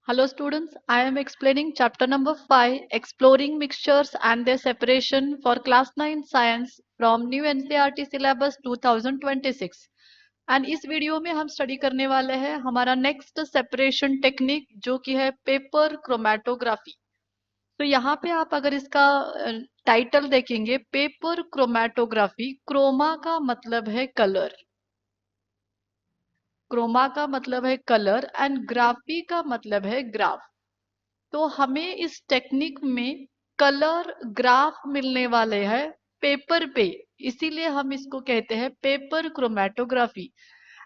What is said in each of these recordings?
Hello students, I am explaining chapter number 5, Exploring Mixtures and Their Separation for class 9 Science from New NCERT syllabus 2026। And इस video में हम study करने वाले हैं हमारा next separation technique जो कि है पेपर क्रोमेटोग्राफी। तो यहाँ पे आप अगर इसका टाइटल देखेंगे, पेपर क्रोमेटोग्राफी, क्रोमा का मतलब है कलर, क्रोमा का मतलब है कलर एंड ग्राफी का मतलब है ग्राफ। तो हमें इस टेक्निक में कलर ग्राफ मिलने वाले हैं पेपर पे, इसीलिए हम इसको कहते हैं paper chromatography.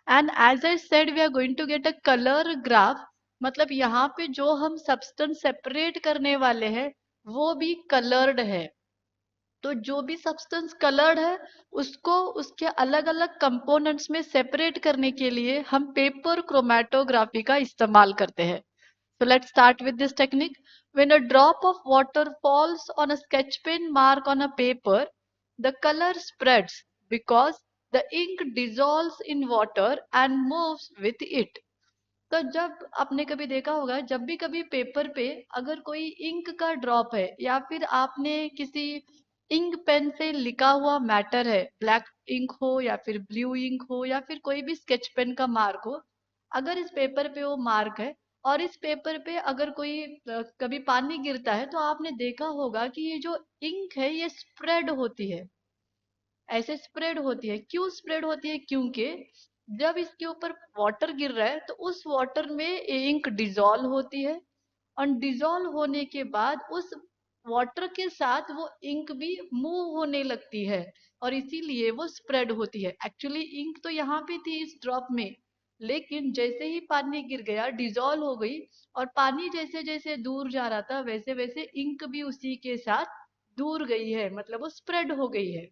And as I said we are going to get a colour graph, मतलब यहाँ पे जो हम सब्सटेंस सेपरेट करने वाले हैं वो भी कलर्ड है। तो जो भी सब्सटेंस कलर्ड है उसको उसके अलग अलग कंपोनेंट्स में सेपरेट करने के लिए हम पेपर क्रोमेटोग्राफी का इस्तेमाल करते हैं। So let's start with this technique. When a drop of water falls on a sketch pen mark on a paper, the color spreads because the ink dissolves in water and moves with it. तो जब आपने कभी देखा होगा, जब भी कभी paper पे अगर कोई इंक का ड्रॉप है या फिर आपने किसी इंक पेन से लिखा हुआ मैटर है, ब्लैक इंक हो या फिर ब्लू इंक हो या फिर कोई भी स्केच पेन का मार्क हो, अगर इस पेपर पे वो मार्क है और इस पेपर पे अगर कोई कभी पानी गिरता है तो आपने देखा होगा कि ये जो इंक है ये स्प्रेड होती है, ऐसे स्प्रेड होती है। क्यों स्प्रेड होती है? क्योंकि जब इसके ऊपर वाटर गिर रहा है तो उस वाटर में इंक डिजॉल्व होती है और डिजॉल्व होने के बाद उस वाटर के साथ वो इंक भी मूव होने लगती है और इसीलिए वो स्प्रेड होती है। एक्चुअली इंक तो यहाँ पे थी इस ड्रॉप में, लेकिन जैसे ही पानी गिर गया डिजॉल्व हो गई और पानी जैसे जैसे दूर जा रहा था वैसे वैसे इंक भी उसी के साथ दूर गई है, मतलब वो स्प्रेड हो गई है।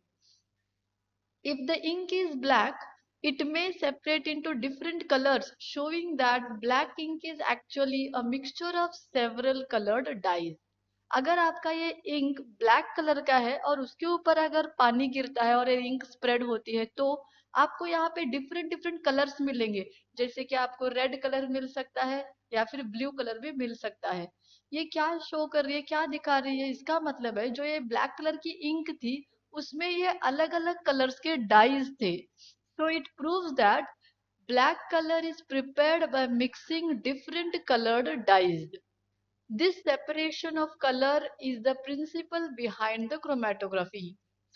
If the ink is black, it may separate into different colors, showing that black ink is actually a mixture of several colored dyes. अगर आपका ये इंक ब्लैक कलर का है और उसके ऊपर अगर पानी गिरता है और ये इंक स्प्रेड होती है तो आपको यहाँ पे डिफरेंट डिफरेंट कलर्स मिलेंगे। जैसे कि आपको रेड कलर मिल सकता है या फिर ब्लू कलर भी मिल सकता है। ये क्या शो कर रही है, क्या दिखा रही है? इसका मतलब है जो ये ब्लैक कलर की इंक थी उसमें ये अलग अलग कलर्स के डाइज थे। So it proves that black colour is prepared by mixing different coloured dyes. This separation of color is the principle behind the chromatography.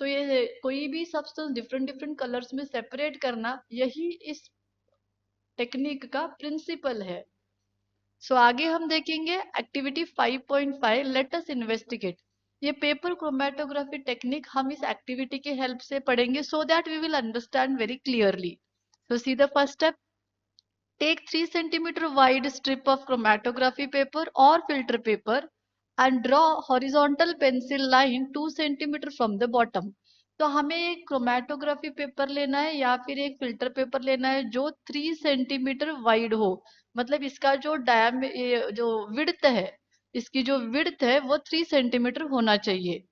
So ये कोई भी सब्सटेंस डिफरेंट डिफरेंट कलर्स में सेपरेट करना यही इस technique का principal है। सो आगे हम देखेंगे एक्टिविटी 5.5, लेट अस इन्वेस्टिगेट। ये पेपर क्रोमेटोग्राफी टेक्निक हम इस एक्टिविटी के हेल्प से पढ़ेंगे so that we will understand very clearly. So see the first step, take 3 centimeter wide strip of chromatography paper or filter paper and draw horizontal pencil line 2 centimeter from the bottom। तो हमें एक chromatography paper लेना है या फिर एक filter paper लेना है जो 3 सेंटीमीटर वाइड हो, मतलब इसका जो जो विड्थ है, इसकी जो विड्थ है वो 3 सेंटीमीटर होना चाहिए।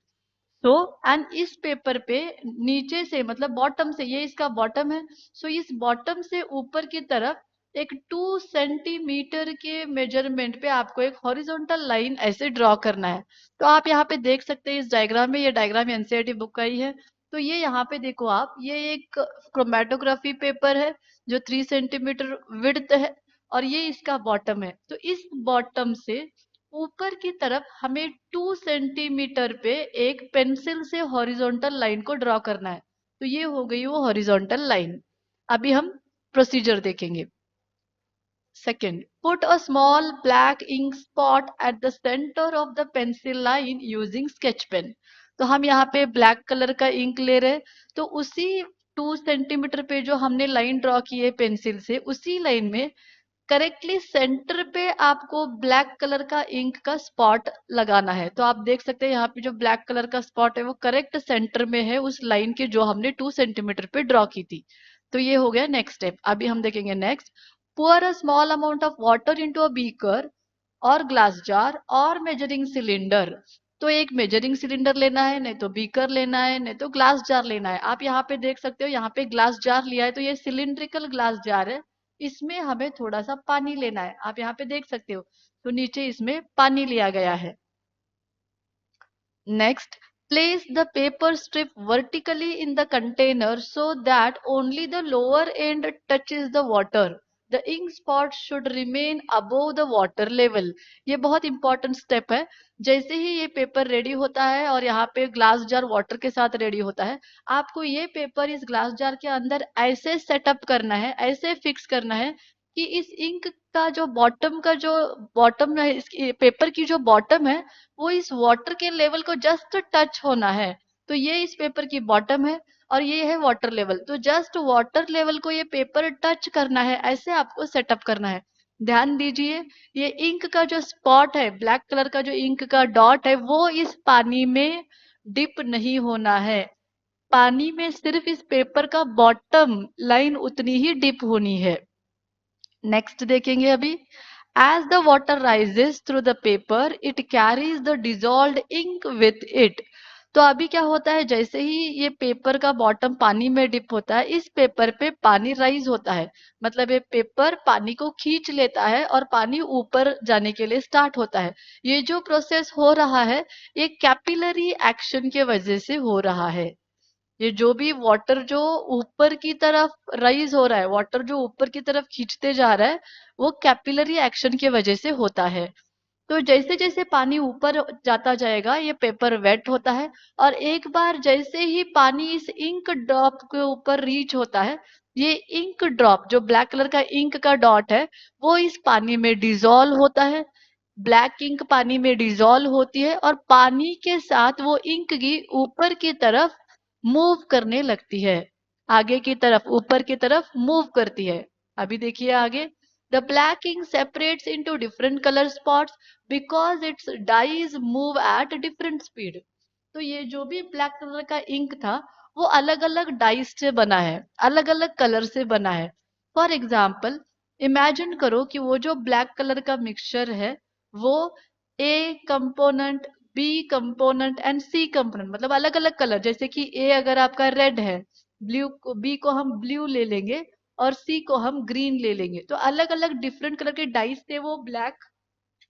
तो एंड इस पेपर पे नीचे से मतलब बॉटम से, ये इसका बॉटम है, सो इस बॉटम से ऊपर की तरफ एक 2 सेंटीमीटर के मेजरमेंट पे आपको एक हॉरिजॉन्टल लाइन ऐसे ड्रॉ करना है। तो आप यहाँ पे देख सकते हैं इस डायग्राम में, ये डायग्राम एनसीईआरटी बुक का ही है। तो ये यहाँ पे देखो आप, ये एक क्रोमेटोग्राफी पेपर है जो 3 सेंटीमीटर विड्थ है और ये इसका बॉटम है। तो इस बॉटम से ऊपर की तरफ हमें 2 सेंटीमीटर पे एक पेंसिल से हॉरिजॉन्टल लाइन को ड्रॉ करना है। तो ये हो गई वो हॉरिजॉन्टल लाइन। अभी हम प्रोसीजर देखेंगे। Second, put a small black ink spot at the centre of the pencil line using sketch pen. तो हम यहाँ पे ब्लैक कलर का इंक ले रहे हैं, तो उसी 2 सेंटीमीटर पे जो हमने लाइन ड्रॉ की है पेंसिल से, उसी लाइन में करेक्टली सेंटर पे आपको ब्लैक कलर का इंक का स्पॉट लगाना है। तो आप देख सकते हैं यहाँ पे जो ब्लैक कलर का स्पॉट है वो करेक्ट सेंटर में है उस लाइन के जो हमने 2 सेंटीमीटर पे ड्रॉ की थी। तो ये हो गया नेक्स्ट स्टेप। अभी हम देखेंगे next, pour a small amount of water into a beaker और ग्लास जार और मेजरिंग सिलेंडर। तो एक मेजरिंग सिलेंडर लेना है, नहीं तो बीकर लेना है, नहीं तो ग्लास जार लेना है। आप यहाँ पे देख सकते हो, यहाँ पे ग्लास जार लिया है तो ये सिलिंड्रिकल ग्लास जार है, इसमें हमें थोड़ा सा पानी लेना है, आप यहाँ पे देख सकते हो। तो नीचे इसमें पानी लिया गया है। Next, place the paper strip vertically in the container so that only the lower end touches the water. The ink spot should remain above the water level. ये बहुत इंपॉर्टेंट स्टेप है। जैसे ही ये पेपर रेडी होता है और यहाँ पे ग्लास जार वाटर के साथ रेडी होता है, आपको ये पेपर इस ग्लास जार के अंदर ऐसे सेटअप करना है, ऐसे फिक्स करना है कि इस इंक का जो बॉटम है, इस पेपर की जो बॉटम है, वो इस वाटर के लेवल को जस्ट टच होना है। तो ये इस पेपर की बॉटम है और ये है वाटर लेवल, तो जस्ट वाटर लेवल को ये पेपर टच करना है, ऐसे आपको सेटअप करना है। ध्यान दीजिए, ये इंक का जो स्पॉट है, ब्लैक कलर का जो इंक का डॉट है, वो इस पानी में डिप नहीं होना है। पानी में सिर्फ इस पेपर का बॉटम लाइन उतनी ही डिप होनी है। नेक्स्ट देखेंगे अभी। As the water rises through the paper, it carries the dissolved ink with it. तो अभी क्या होता है, जैसे ही ये पेपर का बॉटम पानी में डिप होता है, इस पेपर पे पानी राइज होता है, मतलब ये पेपर पानी को खींच लेता है और पानी ऊपर जाने के लिए स्टार्ट होता है। ये जो प्रोसेस हो रहा है, ये कैपिलरी एक्शन के वजह से हो रहा है। ये जो भी वाटर जो ऊपर की तरफ राइज हो रहा है, वाटर जो ऊपर की तरफ खींचते जा रहा है, वो कैपिलरी एक्शन की वजह से होता है। तो जैसे जैसे पानी ऊपर जाता जाएगा, ये पेपर वेट होता है, और एक बार जैसे ही पानी इस इंक ड्रॉप के ऊपर रीच होता है, ये इंक ड्रॉप जो ब्लैक कलर का इंक का डॉट है, वो इस पानी में डिजोल्व होता है। ब्लैक इंक पानी में डिजोल्व होती है और पानी के साथ वो इंक की ऊपर की तरफ मूव करने लगती है, आगे की तरफ, ऊपर की तरफ मूव करती है। अभी देखिए आगे। The black ink separates into different colour spots because its dyes move at different speed. तो ये जो भी ब्लैक कलर का इंक था, वो अलग अलग डाइस से बना है, अलग अलग कलर से बना है। फॉर एग्जाम्पल, इमेजिन करो कि वो जो ब्लैक कलर का मिक्सचर है, वो A component, B component and C component, मतलब अलग अलग कलर, जैसे कि ए अगर आपका रेड है, ब्लू को, बी को हम ब्लू ले लेंगे और सी को हम ग्रीन ले लेंगे। तो अलग अलग डिफरेंट कलर के डाइस से वो ब्लैक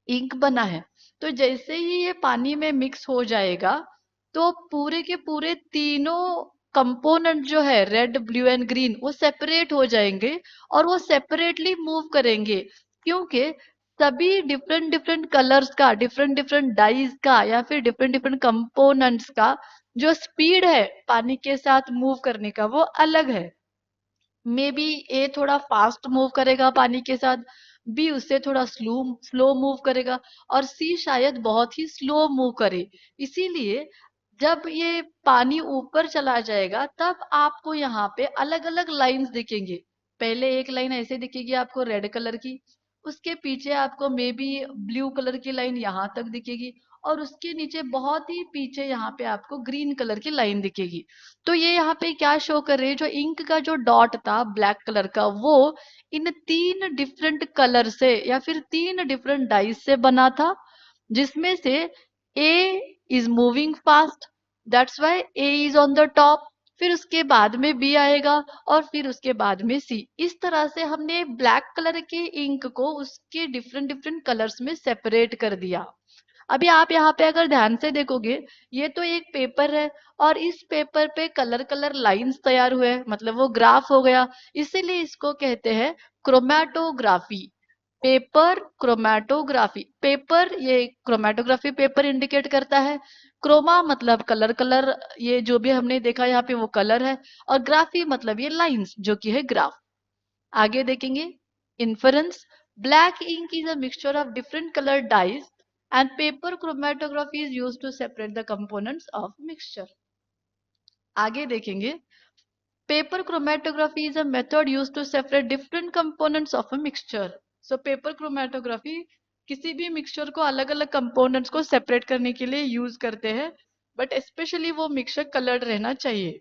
इंक बना है। तो जैसे ही ये पानी में मिक्स हो जाएगा, तो पूरे के पूरे तीनों कंपोनेंट जो है, रेड ब्लू एंड ग्रीन, वो सेपरेट हो जाएंगे और वो सेपरेटली मूव करेंगे, क्योंकि सभी डिफरेंट डिफरेंट कलर्स का, डिफरेंट डिफरेंट डाइज का, या फिर डिफरेंट डिफरेंट कंपोनेंट्स का जो स्पीड है पानी के साथ मूव करने का, वो अलग है। मे बी ए थोड़ा फास्ट मूव करेगा पानी के साथ, बी उससे थोड़ा स्लो स्लो मूव करेगा, और सी शायद बहुत ही स्लो मूव करे। इसीलिए जब ये पानी ऊपर चला जाएगा, तब आपको यहाँ पे अलग अलग लाइंस दिखेंगे। पहले एक लाइन ऐसे दिखेगी आपको रेड कलर की, उसके पीछे आपको मे बी ब्लू कलर की लाइन यहाँ तक दिखेगी, और उसके नीचे बहुत ही पीछे यहाँ पे आपको ग्रीन कलर की लाइन दिखेगी। तो ये यहाँ पे क्या शो कर रही है, जो इंक का जो डॉट था ब्लैक कलर का, वो इन तीन डिफरेंट कलर से या फिर तीन डिफरेंट डाइस से बना था, जिसमें से A is moving fast, that's why A is on the top, फिर उसके बाद में बी आएगा, और फिर उसके बाद में सी। इस तरह से हमने ब्लैक कलर के इंक को उसके डिफरेंट डिफरेंट कलर्स में सेपरेट कर दिया। अभी आप यहाँ पे अगर ध्यान से देखोगे, ये तो एक पेपर है, और इस पेपर पे कलर कलर लाइंस तैयार हुए हैं, मतलब वो ग्राफ हो गया। इसीलिए इसको कहते हैं क्रोमैटोग्राफी, पेपर क्रोमैटोग्राफी। पेपर, ये क्रोमैटोग्राफी पेपर इंडिकेट करता है। क्रोमा मतलब कलर, कलर ये जो भी हमने देखा यहाँ पे वो कलर है, और ग्राफी मतलब ये लाइंस, जो कि है ग्राफ। आगे देखेंगे। Inference, black ink is a mixture of different colour dyes and paper chromatography is used to separate the components of mixture. आगे देखेंगे। Paper chromatography is a method used to separate different components of a mixture. So paper chromatography किसी भी mixture को अलग अलग components को separate करने के लिए यूज करते हैं, बट स्पेशली वो मिक्सचर कलर्ड रहना चाहिए।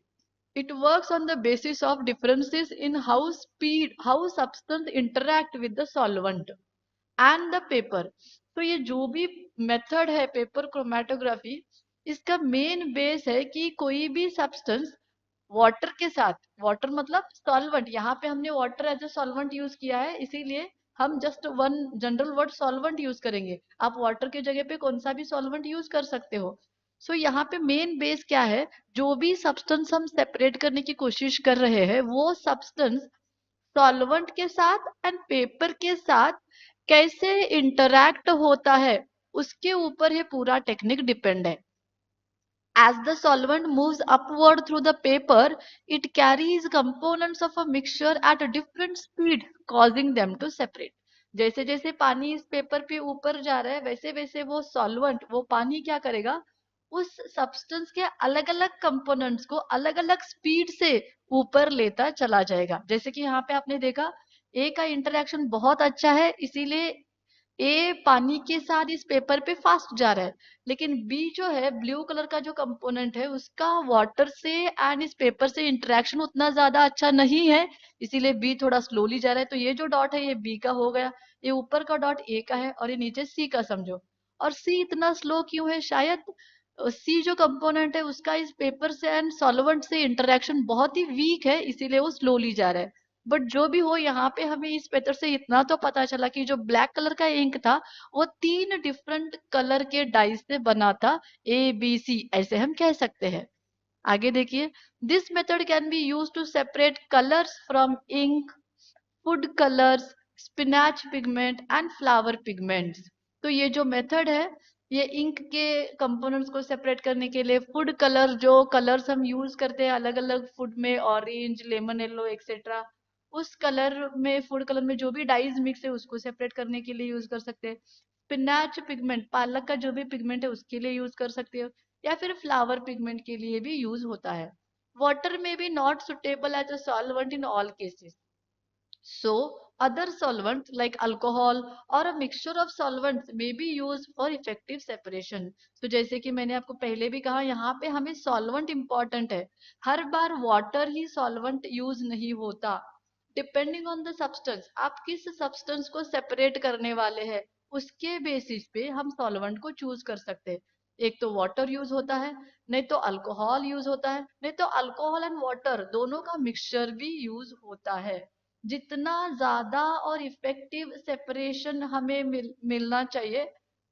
It works on the basis of differences in how substance interact with the solvent and the paper. तो ये जो भी मेथड है पेपर क्रोमेटोग्राफी, इसका मेन बेस है कि कोई भी सब्सटेंस वाटर के साथ, वाटर मतलब सॉल्वेंट, यहाँ पे हमने water as a solvent use किया है, इसीलिए हम just one general word solvent use करेंगे। आप वाटर के जगह पे कौन सा भी सॉल्वेंट यूज कर सकते हो। सो यहाँ पे मेन बेस क्या है, जो भी सब्सटेंस हम सेपरेट करने की कोशिश कर रहे हैं वो सब्सटेंस सॉल्वेंट के साथ एंड पेपर के साथ कैसे इंटरैक्ट होता है, उसके ऊपर ये पूरा टेक्निक डिपेंड है। As the solvent moves upward through the paper, it carries components of a mixture at a different speed, causing them to separate. जैसे जैसे पानी इस पेपर पे ऊपर जा रहा है, वैसे वैसे वो सॉल्वेंट, वो पानी क्या करेगा, उस सब्सटेंस के अलग अलग कंपोनेंट्स को अलग अलग स्पीड से ऊपर लेता चला जाएगा। जैसे कि यहाँ पे आपने देखा, ए का इंटरेक्शन बहुत अच्छा है, इसीलिए ए पानी के साथ इस पेपर पे फास्ट जा रहा है, लेकिन बी जो है ब्लू कलर का जो कंपोनेंट है उसका वाटर से एंड इस पेपर से इंटरेक्शन उतना ज्यादा अच्छा नहीं है, इसीलिए बी थोड़ा स्लोली जा रहा है। तो ये जो डॉट है ये बी का हो गया, ये ऊपर का डॉट ए का है और ये नीचे सी का समझो। और सी इतना स्लो क्यों है, शायद सी जो कंपोनेंट है उसका इस पेपर से एंड सॉल्वेंट से इंटरेक्शन बहुत ही वीक है, इसीलिए वो स्लोली जा रहा है। बट जो भी हो, यहाँ पे हमें इस पेपर से इतना तो पता चला कि जो ब्लैक कलर का इंक था वो 3 डिफरेंट कलर के डाइस से बना था, ए बी सी ऐसे हम कह सकते हैं। आगे देखिए, this method can be use to separate colours from ink, food colours, spinach pigment and flower pigments. तो ये जो मेथड है, ये इंक के कंपोनेंट्स को सेपरेट करने के लिए, फूड कलर जो कलर्स हम यूज करते हैं अलग अलग फूड में, ऑरेंज, लेमन येलो एक्सेट्रा, उस कलर में, फूड कलर में जो भी डाइज मिक्स है उसको सेपरेट करने के लिए यूज कर सकते हैं। स्पिनाच पिगमेंट, पालक का जो भी पिगमेंट है उसके लिए यूज कर सकते हो, या फिर फ्लावर पिगमेंट के लिए भी यूज होता है। वाटर में भी not suitable as a solvent in all cases, so, other solvents like alcohol or a mixture of solvents may be used for effective separation. तो जैसे कि मैंने आपको पहले भी कहा, यहाँ पे हमें solvent important है, हर बार water ही solvent use नहीं होता। डिपेंडिंग ऑन द सब्सटेंस, आप किस सब्सटेंस को सेपरेट करने वाले हैं उसके बेसिस पे हम सॉल्वेंट को चूज कर सकते हैं। एक तो वाटर यूज होता है, नहीं तो अल्कोहल यूज होता है, नहीं तो अल्कोहल एंड वाटर दोनों का मिक्सचर भी यूज होता है। जितना ज्यादा और इफेक्टिव सेपरेशन हमें मिलना चाहिए,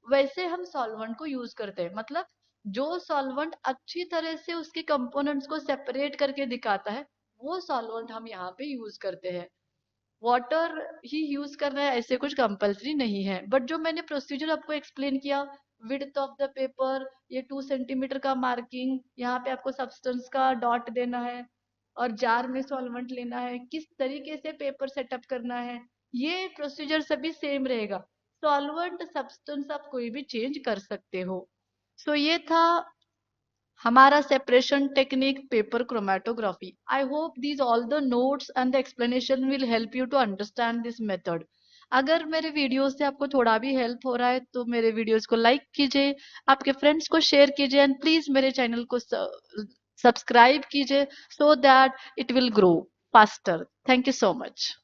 वैसे हम सॉल्वेंट को यूज करते हैं। मतलब जो सॉल्वेंट अच्छी तरह से उसके कंपोनेंट्स को सेपरेट करके दिखाता है, वो सॉल्वेंट हम यहाँ पे यूज करते हैं। वाटर ही यूज करना है ऐसे कुछ कंपलसरी नहीं है, बट जो मैंने प्रोसीजर आपको एक्सप्लेन किया, विड्थ ऑफ द पेपर, ये 2 सेंटीमीटर का मार्किंग, यहाँ पे आपको सब्सटेंस का डॉट देना है और जार में सॉल्वेंट लेना है, किस तरीके से पेपर सेटअप करना है, ये प्रोसीजर सभी सेम रहेगा। सॉल्वेंट सब्सटेंस आप कोई भी चेंज कर सकते हो। सो ये था हमारा separation technique paper chromatography. I hope these all the notes and the explanation will help you to understand this method. अगर मेरे वीडियोस से आपको थोड़ा भी हेल्प हो रहा है तो मेरे वीडियोस को लाइक कीजिए, आपके फ्रेंड्स को शेयर कीजिए एंड प्लीज मेरे चैनल को सब्सक्राइब कीजिए, so that it will grow faster. Thank you so much.